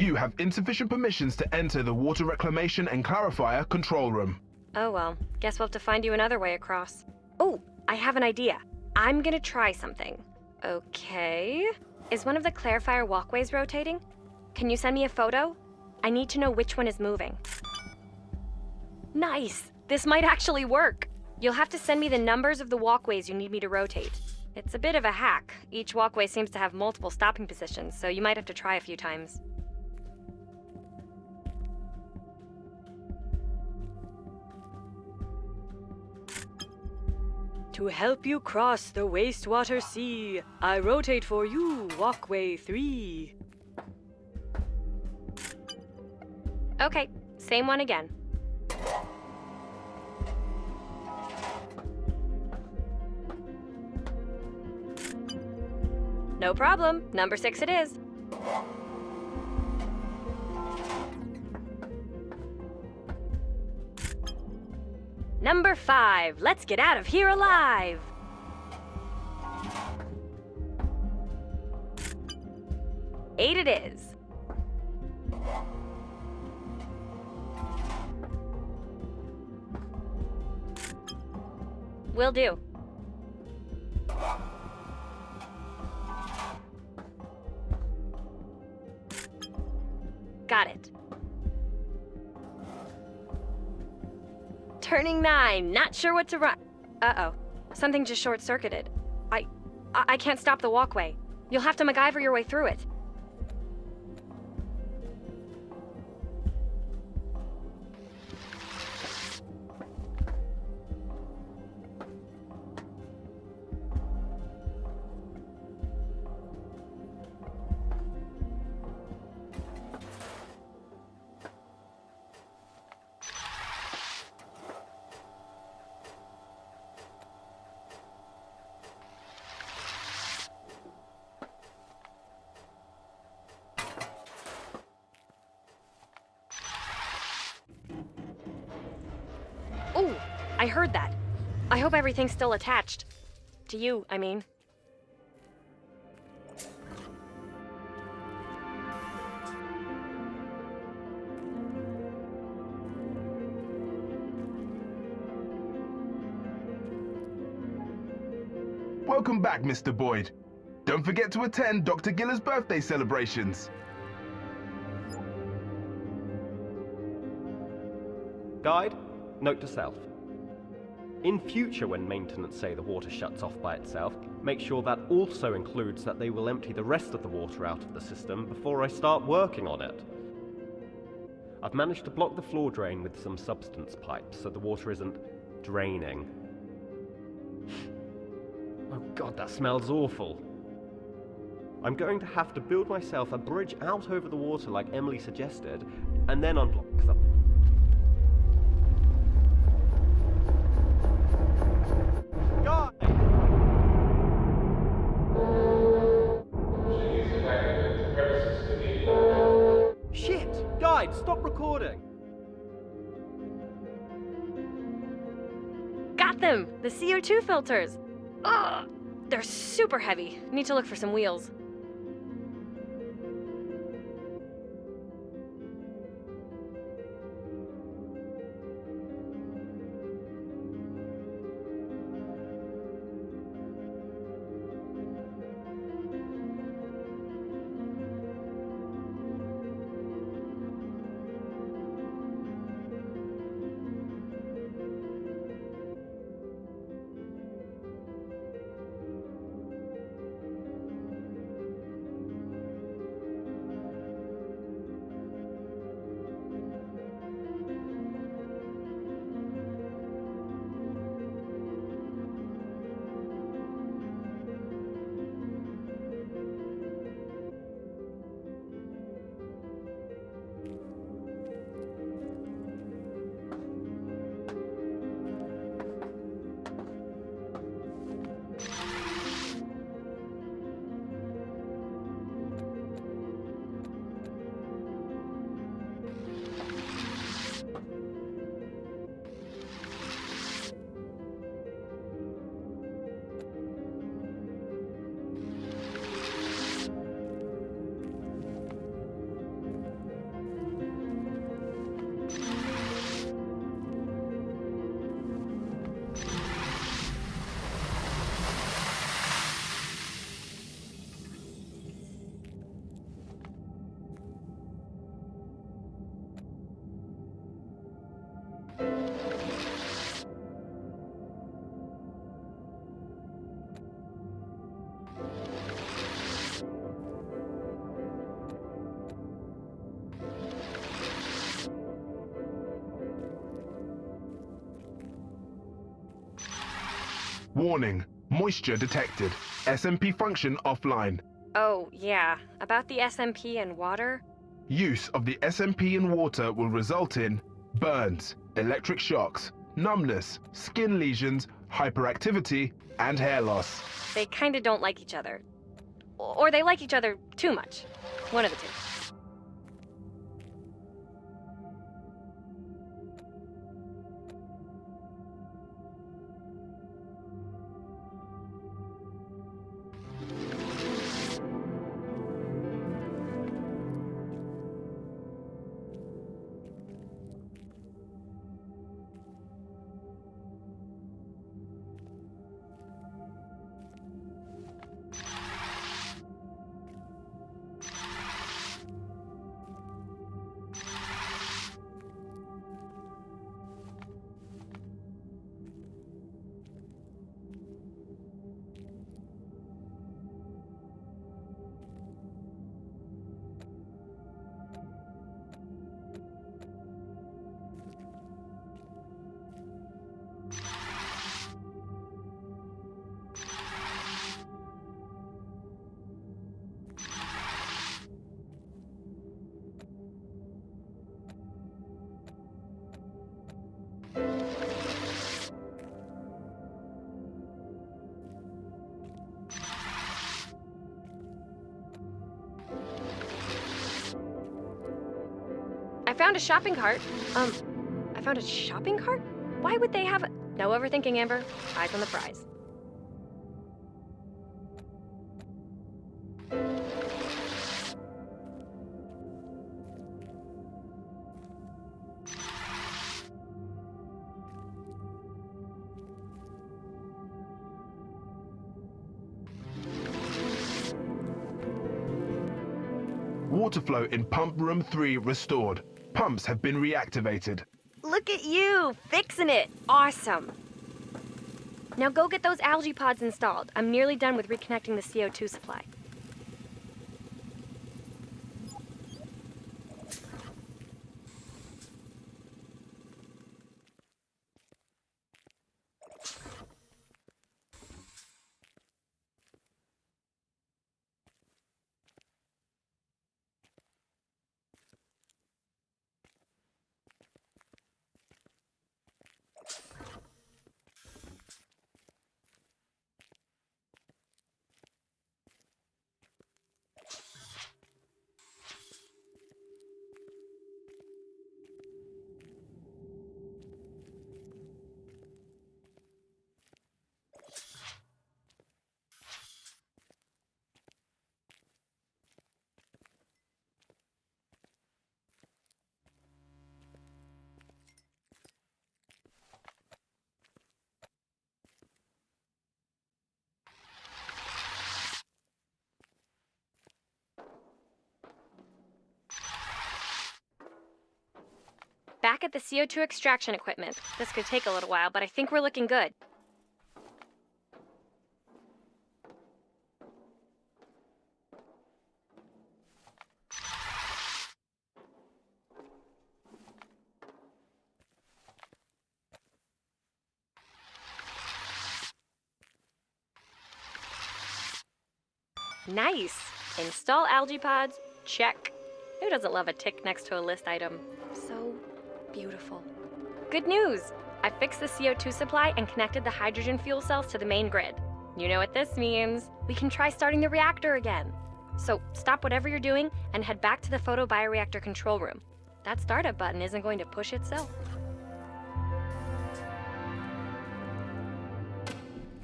You have insufficient permissions to enter the Water Reclamation and Clarifier control room. Oh well, guess we'll have to find you another way across. Oh, I have an idea. I'm gonna try something. Okay. Is one of the clarifier walkways rotating? Can you send me a photo? I need to know which one is moving. Nice! This might actually work. You'll have to send me the numbers of the walkways you need me to rotate. It's a bit of a hack. Each walkway seems to have multiple stopping positions, so you might have to try a few times. To help you cross the wastewater sea, I rotate for you walkway 3. Okay, same one again. No problem. Number 6 it is. Number 5. Let's get out of here alive. Eight it is. Will do. Got it. Turning 9. Not sure what to run. Uh-oh. Something just short-circuited. I can't stop the walkway. You'll have to MacGyver your way through it. Ooh, I heard that. I hope everything's still attached. To you, I mean. Welcome back, Mr. Boyd. Don't forget to attend Dr. Giller's birthday celebrations. Guide, note to self. In future, when maintenance say the water shuts off by itself, make sure that also includes that they will empty the rest of the water out of the system before I start working on it. I've managed to block the floor drain with some substance pipes so the water isn't draining. Oh god, that smells awful. I'm going to have to build myself a bridge out over the water like Emily suggested, and then unblock them. Guide! Shit! Guide, stop recording! Got them! The CO2 filters! Ugh! They're super heavy. Need to look for some wheels. Warning, moisture detected. SMP function offline. Oh, yeah. About the SMP and water? Use of the SMP in water will result in burns, electric shocks, numbness, skin lesions, hyperactivity, and hair loss. They kinda don't like each other. Or they like each other too much. One of the two. I found a shopping cart. I found a shopping cart? Why would they have a... No overthinking, Amber. Eyes on the prize. Water flow in pump room 3 restored. Pumps have been reactivated. Look at you, fixing it. Awesome. Now go get those algae pods installed. I'm nearly done with reconnecting the CO2 supply. Back at the CO2 extraction equipment. This could take a little while, but I think we're looking good. Nice. Install algae pods. Check. Who doesn't love a tick next to a list item? So beautiful. Good news! I fixed the CO2 supply and connected the hydrogen fuel cells to the main grid. You know what this means. We can try starting the reactor again. So stop whatever you're doing and head back to the photobioreactor control room. That startup button isn't going to push itself.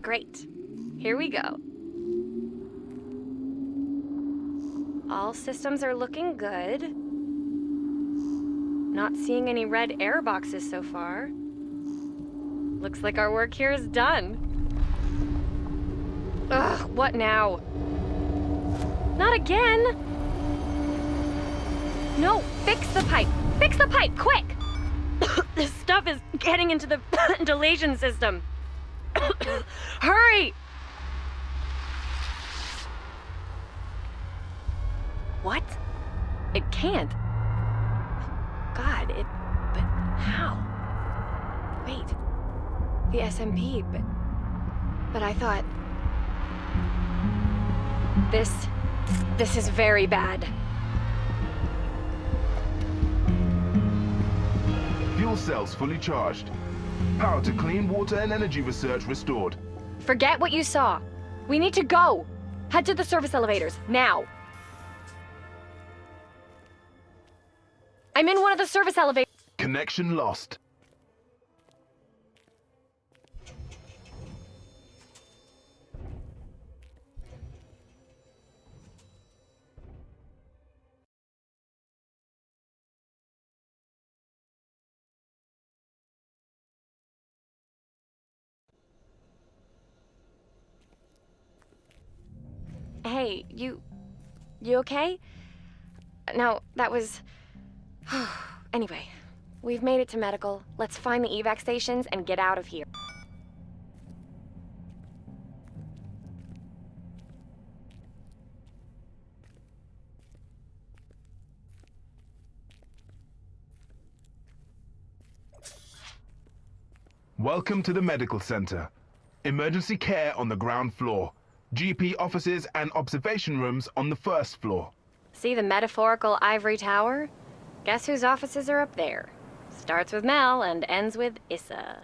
Great. Here we go. All systems are looking good. Not seeing any red air boxes so far. Looks like our work here is done. Ugh, what now? Not again! No, fix the pipe! Fix the pipe, quick! This stuff is getting into the ventilation system. Hurry! What? It can't. God, but how? Wait, the SMP, but But I thought... This is very bad. Fuel cells fully charged. Power to clean water and energy research restored. Forget what you saw. We need to go. Head to the service elevators, now. I'm in one of the service elevators. Connection lost. Hey, you okay? No, that was... Anyway, we've made it to medical. Let's find the evac stations and get out of here. Welcome to the medical center. Emergency care on the ground floor. GP offices and observation rooms on the first floor. See the metaphorical ivory tower? Guess whose offices are up there? Starts with Mel and ends with Issa.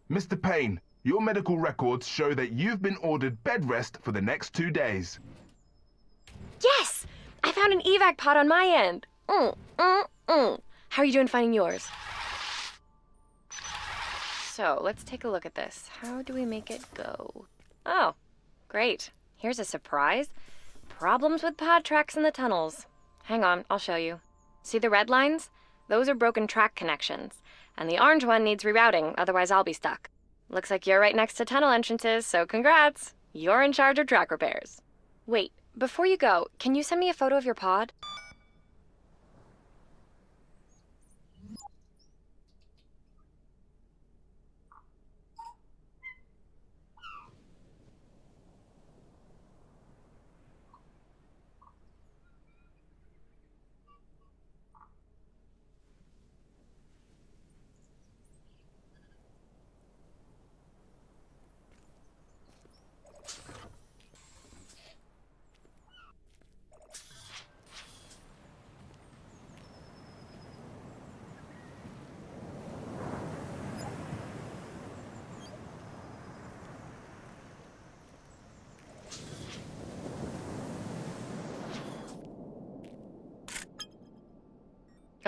Mr. Payne, your medical records show that you've been ordered bed rest for the next 2 days. Yes! I found an evac pod on my end. How are you doing finding yours? So, let's take a look at this. How do we make it go? Oh, great. Here's a surprise. Problems with pod tracks in the tunnels. Hang on, I'll show you. See the red lines? Those are broken track connections. And the orange one needs rerouting, otherwise I'll be stuck. Looks like you're right next to tunnel entrances, so congrats. You're in charge of track repairs. Wait, before you go, can you send me a photo of your pod?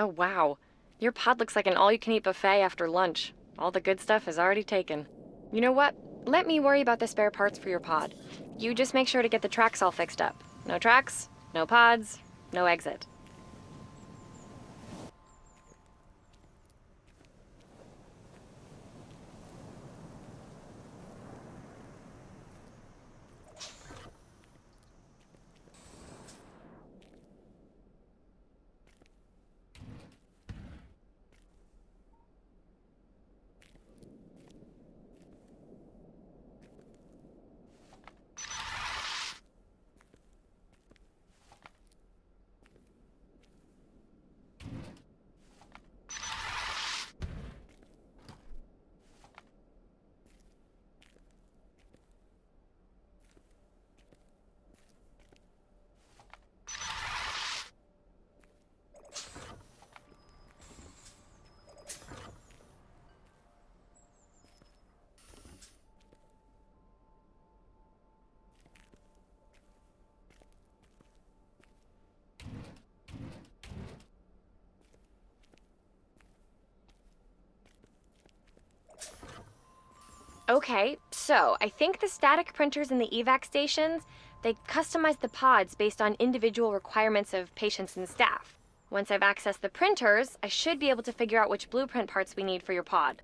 Oh, wow. Your pod looks like an all-you-can-eat buffet after lunch. All the good stuff is already taken. You know what? Let me worry about the spare parts for your pod. You just make sure to get the tracks all fixed up. No tracks, no pods, no exit. Okay, so I think the static printers in the evac stations, they customize the pods based on individual requirements of patients and staff. Once I've accessed the printers, I should be able to figure out which blueprint parts we need for your pod.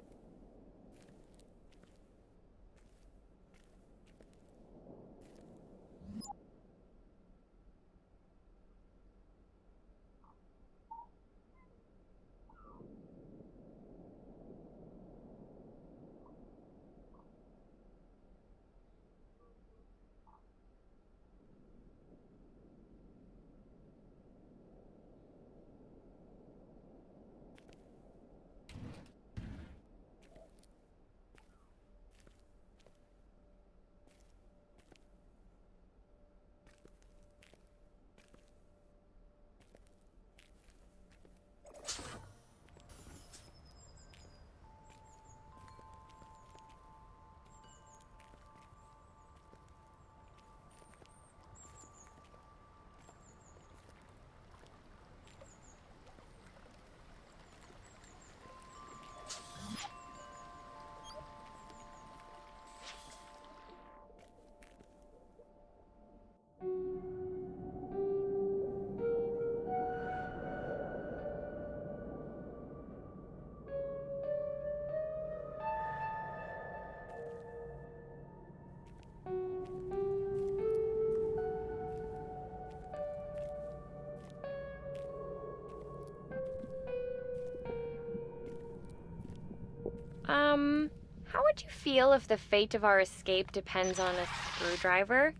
How would you feel if the fate of our escape depends on a screwdriver?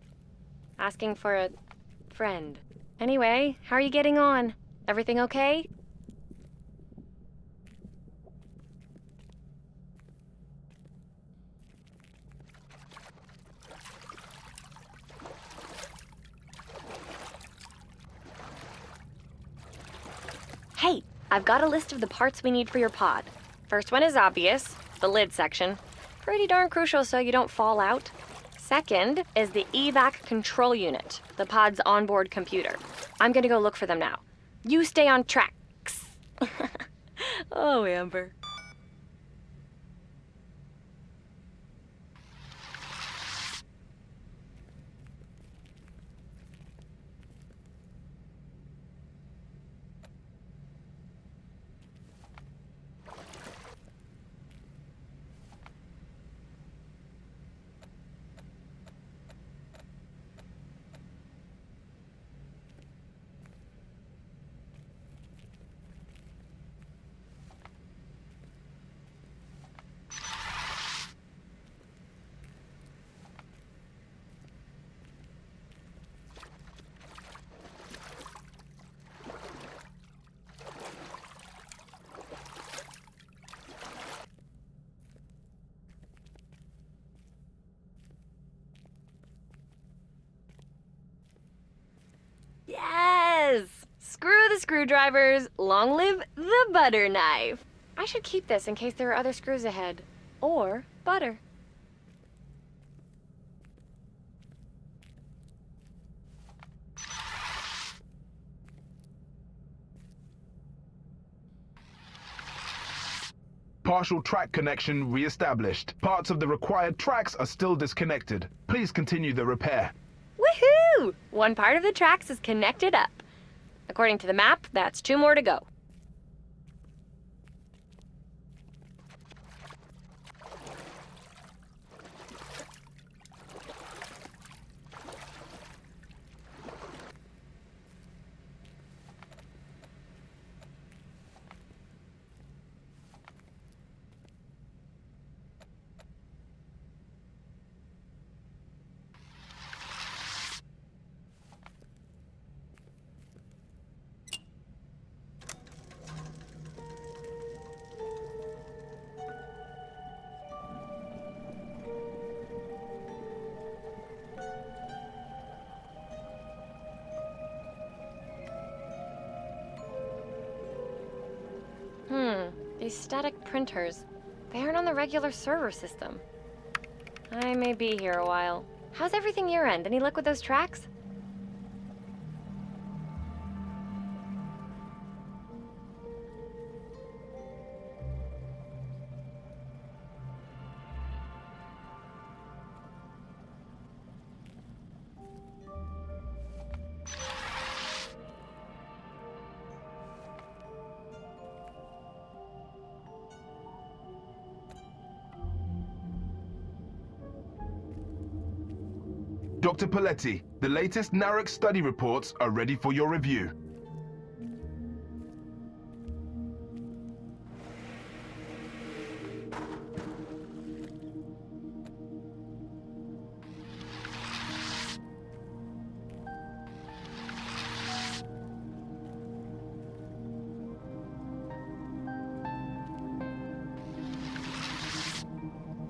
Asking for a friend. Anyway, how are you getting on? Everything okay? Hey, I've got a list of the parts we need for your pod. First one is obvious, the lid section. Pretty darn crucial so you don't fall out. Second is the evac control unit, the pod's onboard computer. I'm gonna go look for them now. You stay on tracks. Oh, Amber. Yes! Screw the screwdrivers, long live the butter knife. I should keep this in case there are other screws ahead. Or butter. Partial track connection re-established. Parts of the required tracks are still disconnected. Please continue the repair. Woohoo! One part of the tracks is connected up. According to the map, that's 2 more to go. These static printers, they aren't on the regular server system. I may be here a while. How's everything your end? Any luck with those tracks? Dr. Paletti, the latest NAREC study reports are ready for your review.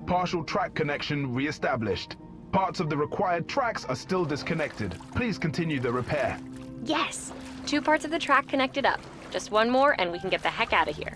Partial track connection re-established. Parts of the required tracks are still disconnected. Please continue the repair. Yes! 2 parts of the track connected up. Just 1 more and we can get the heck out of here.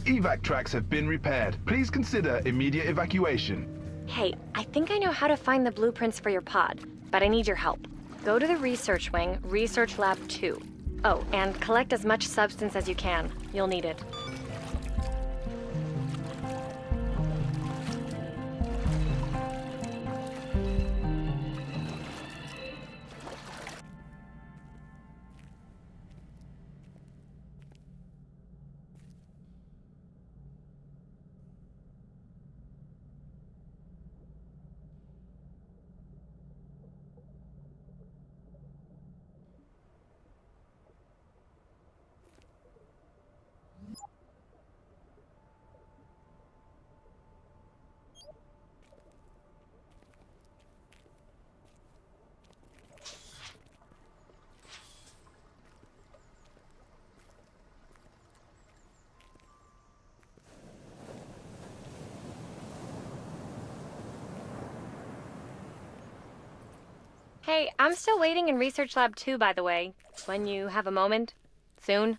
Evac tracks have been repaired. Please consider immediate evacuation. Hey, I think I know how to find the blueprints for your pod, but I need your help. Go to the research wing, Research Lab 2. Oh, and collect as much substance as you can. You'll need it. Hey, I'm still waiting in Research Lab 2, by the way. When you have a moment. Soon.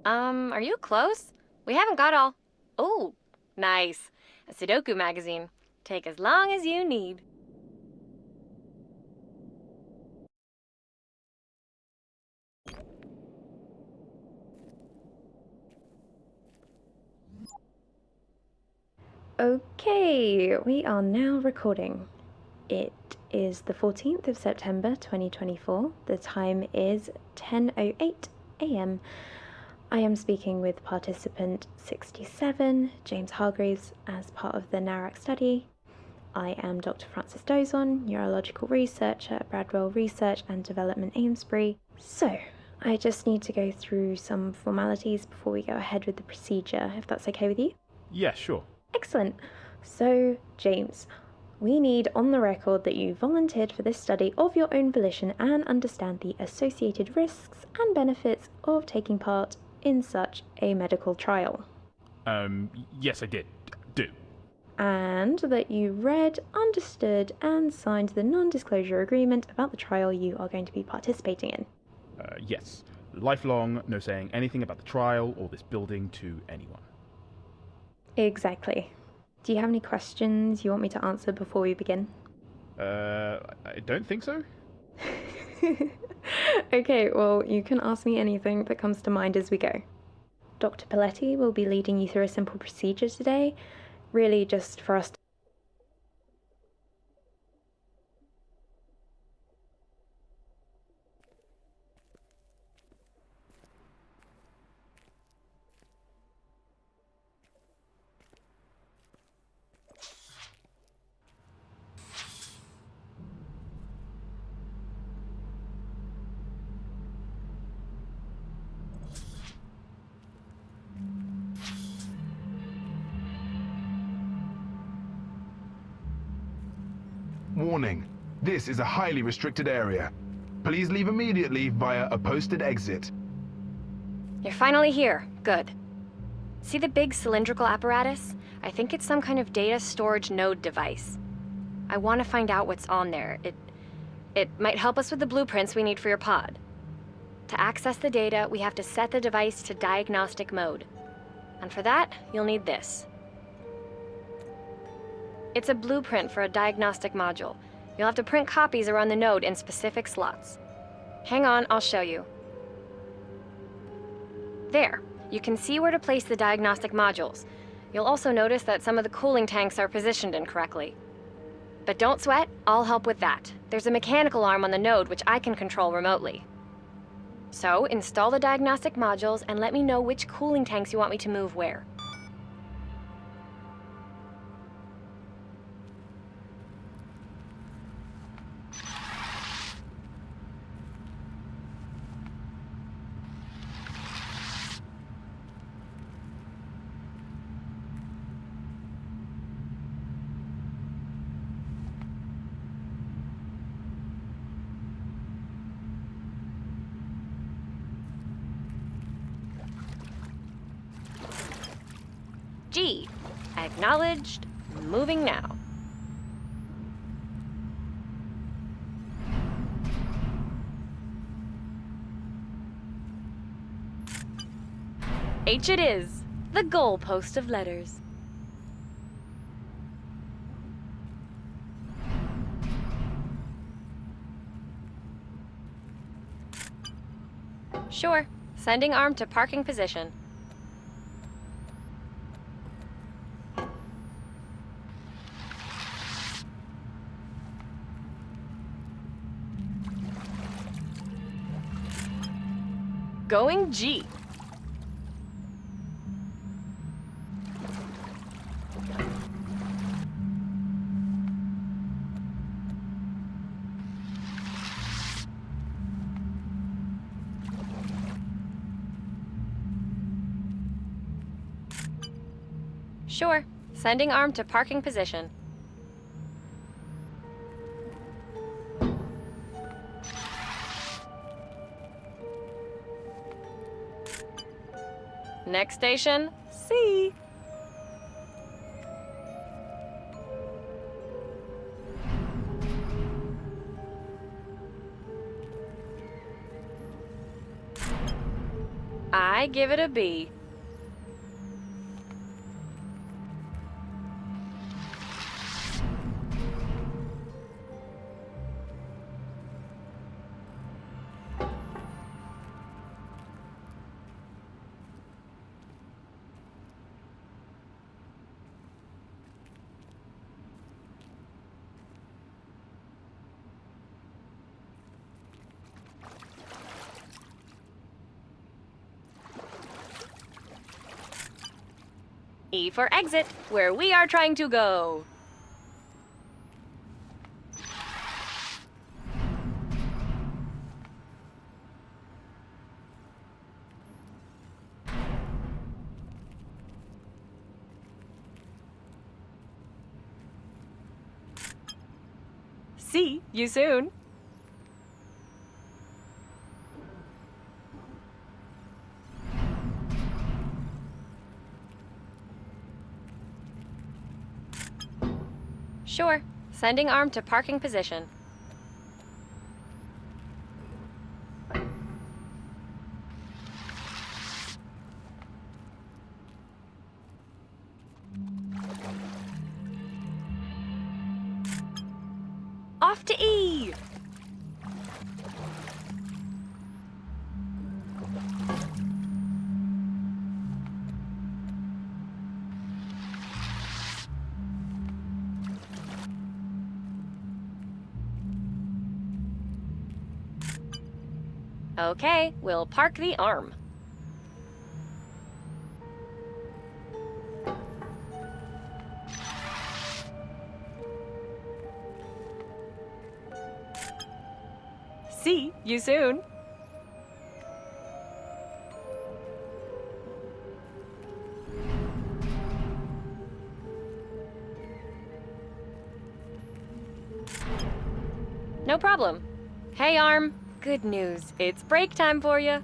Are you close? We haven't got all... Oh, nice. A Sudoku magazine. Take as long as you need. Okay, we are now recording. It is the 14th of September 2024. The time is 10:08 a.m. I am speaking with participant 67, James Hargreaves, as part of the NARAC study. I am Dr. Frances Dozon, neurological researcher at Bradwell Research and Development Amesbury. So, I just need to go through some formalities before we go ahead with the procedure, if that's okay with you? Yeah, sure. Excellent. So, James, we need on the record that you volunteered for this study of your own volition and understand the associated risks and benefits of taking part in such a medical trial. Yes, I did. Do. And that you read, understood, and signed the non-disclosure agreement about the trial you are going to be participating in. Yes. Lifelong, no saying anything about the trial or this building to anyone. Exactly. Do you have any questions you want me to answer before we begin? I don't think so. Okay, well, you can ask me anything that comes to mind as we go. Dr. Paletti will be leading you through a simple procedure today, really just for us to... Warning, this is a highly restricted area. Please leave immediately via a posted exit. You're finally here. Good. See the big cylindrical apparatus? I think it's some kind of data storage node device. I want to find out what's on there. It might help us with the blueprints we need for your pod. To access the data, we have to set the device to diagnostic mode. And for that, you'll need this. It's a blueprint for a diagnostic module. You'll have to print copies around the node in specific slots. Hang on, I'll show you. There, you can see where to place the diagnostic modules. You'll also notice that some of the cooling tanks are positioned incorrectly. But don't sweat, I'll help with that. There's a mechanical arm on the node which I can control remotely. So, install the diagnostic modules and let me know which cooling tanks you want me to move where. G. Acknowledged. Moving now. H it is, the goalpost of letters. Sure. Sending arm to parking position. Going G. Sure. Sending arm to parking position. Next station, C. I give it a B. E for exit, where we are trying to go. See you soon. Sure. Sending arm to parking position. Off to E! Okay, we'll park the arm. See you soon. No problem. Hey, arm. Good news. It's break time for you.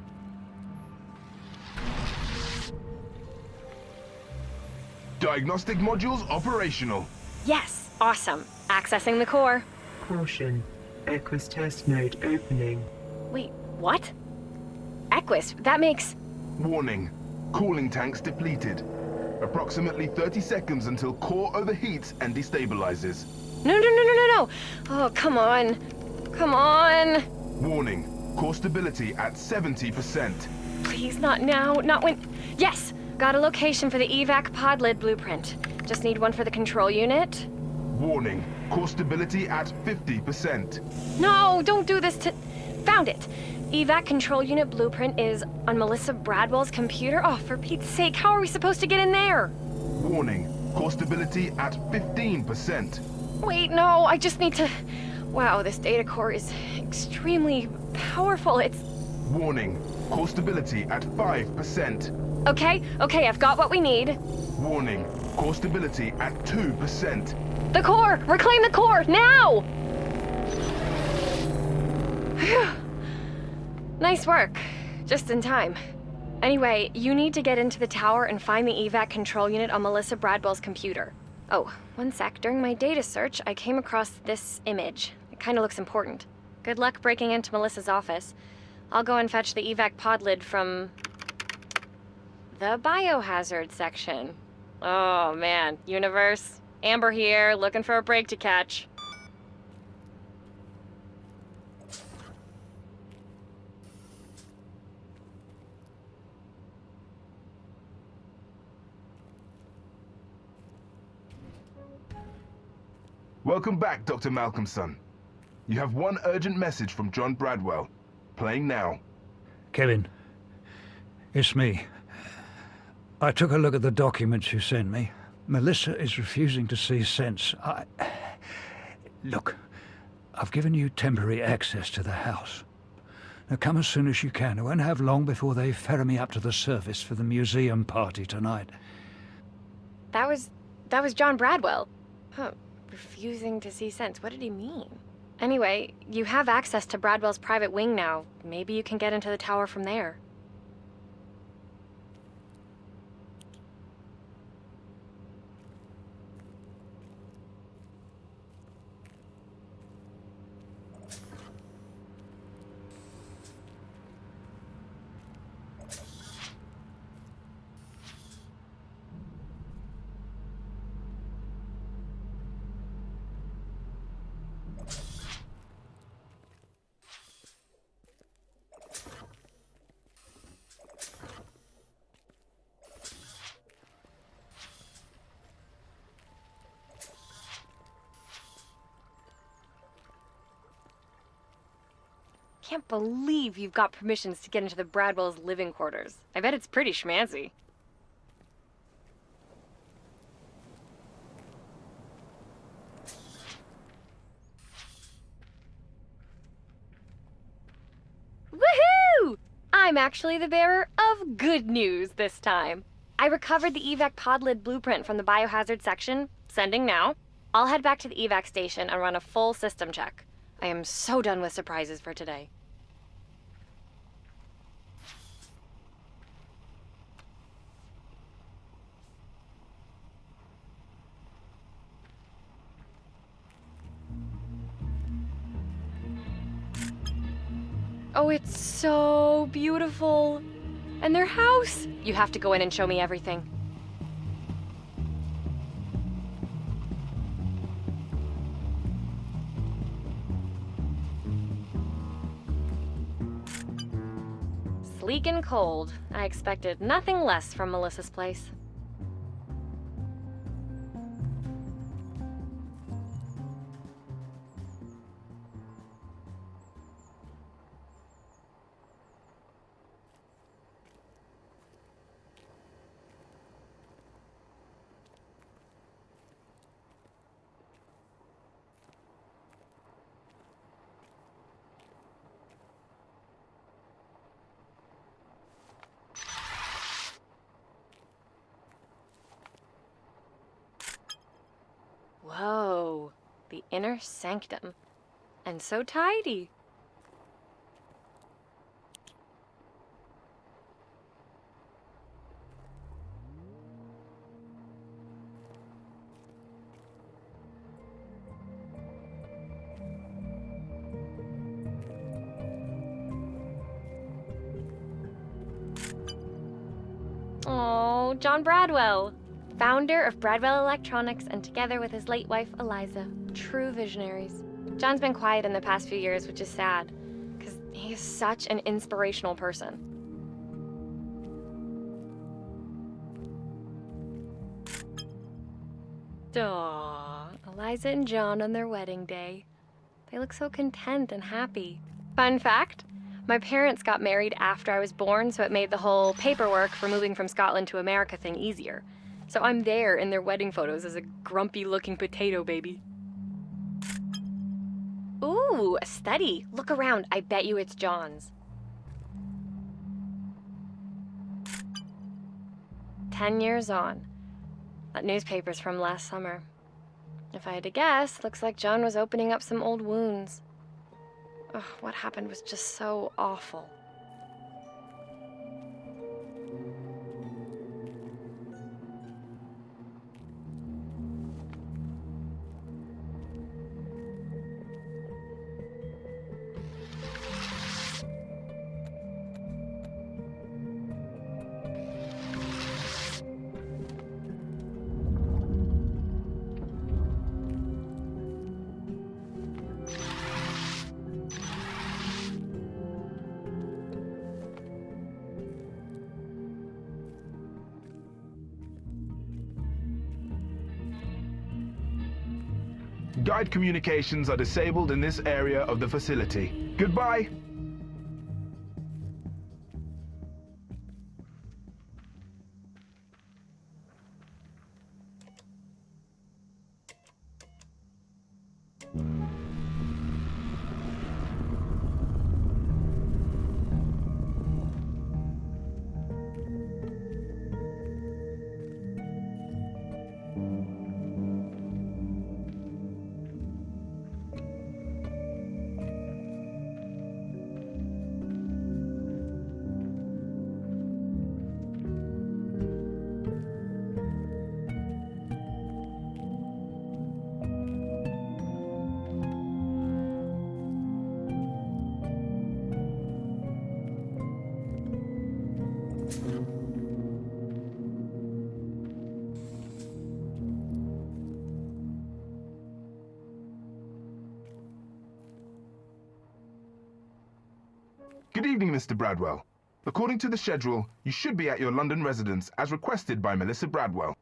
Diagnostic modules operational. Yes, awesome. Accessing the core. Caution. Equus test node opening. Wait, what? Equus, that makes... Warning. Cooling tanks depleted. Approximately 30 seconds until core overheats and destabilizes. No. Oh, come on. Come on. Warning. Core stability at 70%. Please, not now. Not when... Yes! Got a location for the evac pod lid blueprint. Just need one for the control unit. Warning. Core stability at 50%. No, don't do this to... Found it. Evac control unit blueprint is on Melissa Bradwell's computer. Oh, for Pete's sake, how are we supposed to get in there? Warning. Core stability at 15%. Wait, no, I just need to... Wow, this data core is extremely powerful. It's... Warning. Core stability at 5%. Okay, I've got what we need. Warning. Core stability at 2%. The core! Reclaim the core, now! Phew. Nice work. Just in time. Anyway, you need to get into the tower and find the evac control unit on Melissa Bradwell's computer. Oh, one sec. During my data search, I came across this image. It kind of looks important. Good luck breaking into Melissa's office. I'll go and fetch the evac pod lid from... The biohazard section. Oh man, universe. Amber here, looking for a break to catch. Welcome back, Dr. Malcolmson. You have one urgent message from John Bradwell. Playing now. Kevin, it's me. I took a look at the documents you sent me. Melissa is refusing to see sense. Look, I've given you temporary access to the house. Now come as soon as you can. I won't have long before they ferry me up to the surface for the museum party tonight. That was John Bradwell. Huh, refusing to see sense. What did he mean? Anyway, you have access to Bradwell's private wing now. Maybe you can get into the tower from there. Can't believe you've got permissions to get into the Bradwell's living quarters. I bet it's pretty schmancy. Woohoo! I'm actually the bearer of good news this time. I recovered the evac pod lid blueprint from the biohazard section. Sending now. I'll head back to the evac station and run a full system check. I am so done with surprises for today. Oh, it's so beautiful. And their house. You have to go in and show me everything. Sleek and cold. I expected nothing less from Melissa's place. Whoa, the inner sanctum. And so tidy. Oh, John Bradwell. Founder of Bradwell Electronics, and together with his late wife, Eliza. True visionaries. John's been quiet in the past few years, which is sad, because he is such an inspirational person. Aww, Eliza and John on their wedding day. They look so content and happy. Fun fact, my parents got married after I was born, so it made the whole paperwork for moving from Scotland to America thing easier. So I'm there in their wedding photos as a grumpy-looking potato baby. Ooh, a study. Look around. I bet you it's John's. 10 years on. That newspaper's from last summer. If I had to guess, looks like John was opening up some old wounds. Ugh, what happened was just so awful. Guide communications are disabled in this area of the facility. Goodbye. Good evening, Mr. Bradwell. According to the schedule, you should be at your London residence as requested by Melissa Bradwell.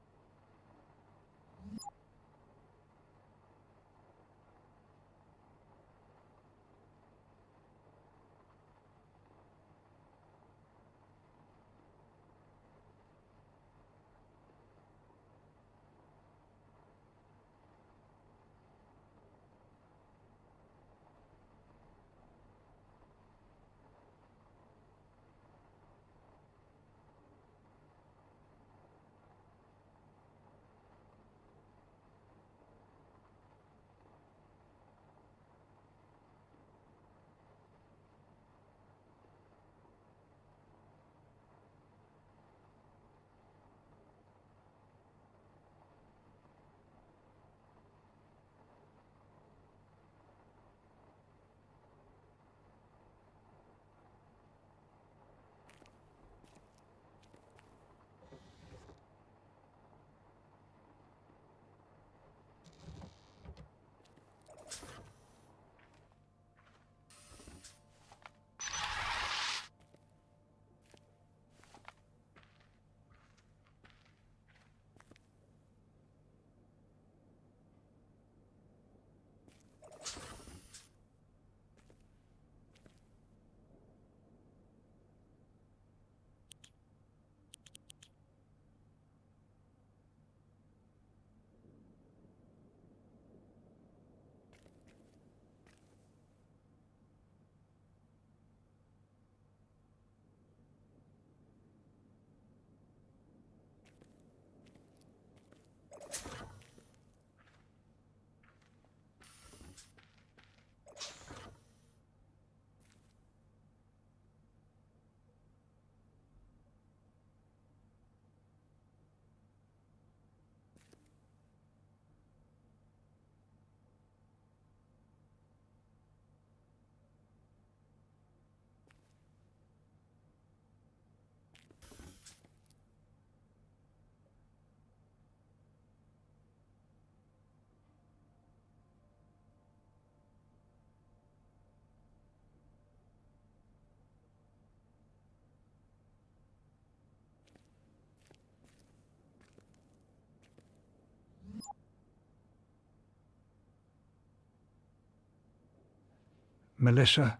Melissa,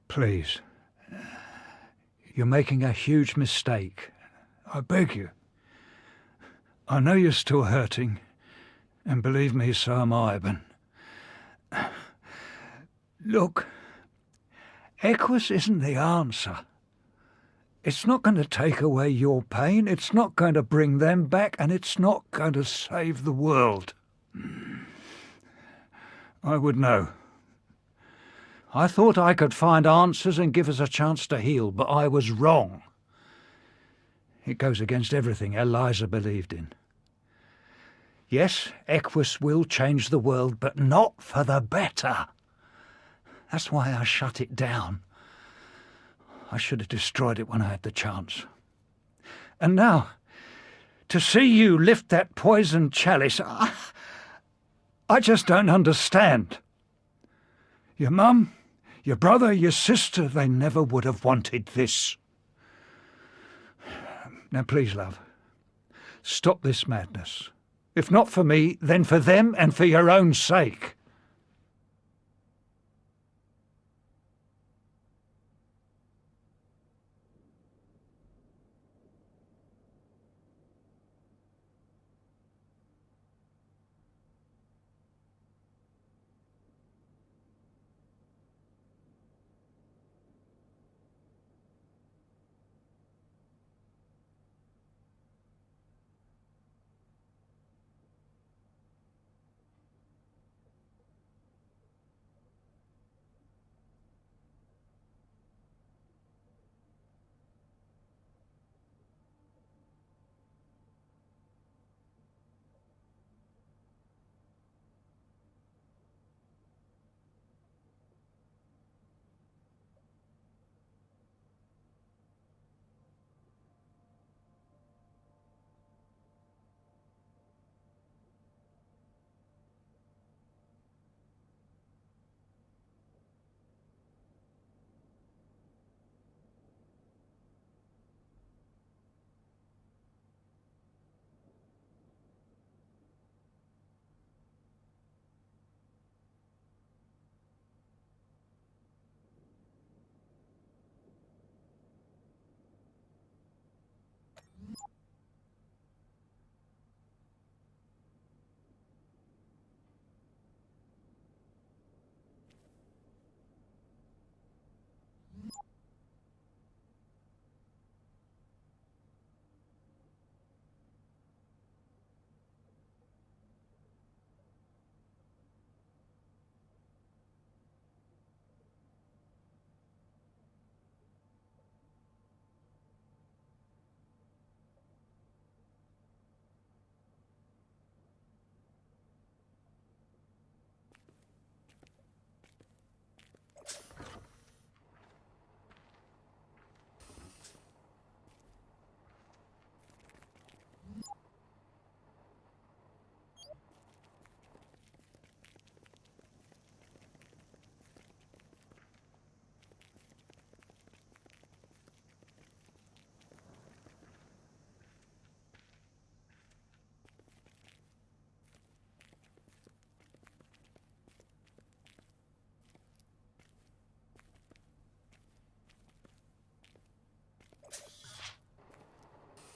please. You're making a huge mistake. I beg you. I know you're still hurting, and believe me, so am I, but... Look, Equus isn't the answer. It's not going to take away your pain, it's not going to bring them back, and it's not going to save the world. I would know. I thought I could find answers and give us a chance to heal, but I was wrong. It goes against everything Eliza believed in. Yes, Equus will change the world, but not for the better. That's why I shut it down. I should have destroyed it when I had the chance. And now, to see you lift that poisoned chalice, I just don't understand. Your mum, your brother, your sister, they never would have wanted this. Now please, love, stop this madness. If not for me, then for them and for your own sake.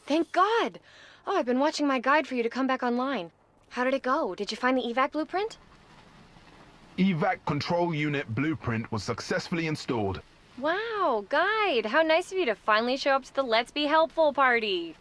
Thank God! Oh, I've been watching my guide for you to come back online. How did it go? Did you find the evac blueprint? Evac control unit blueprint was successfully installed. Wow, guide! How nice of you to finally show up to the Let's Be Helpful party!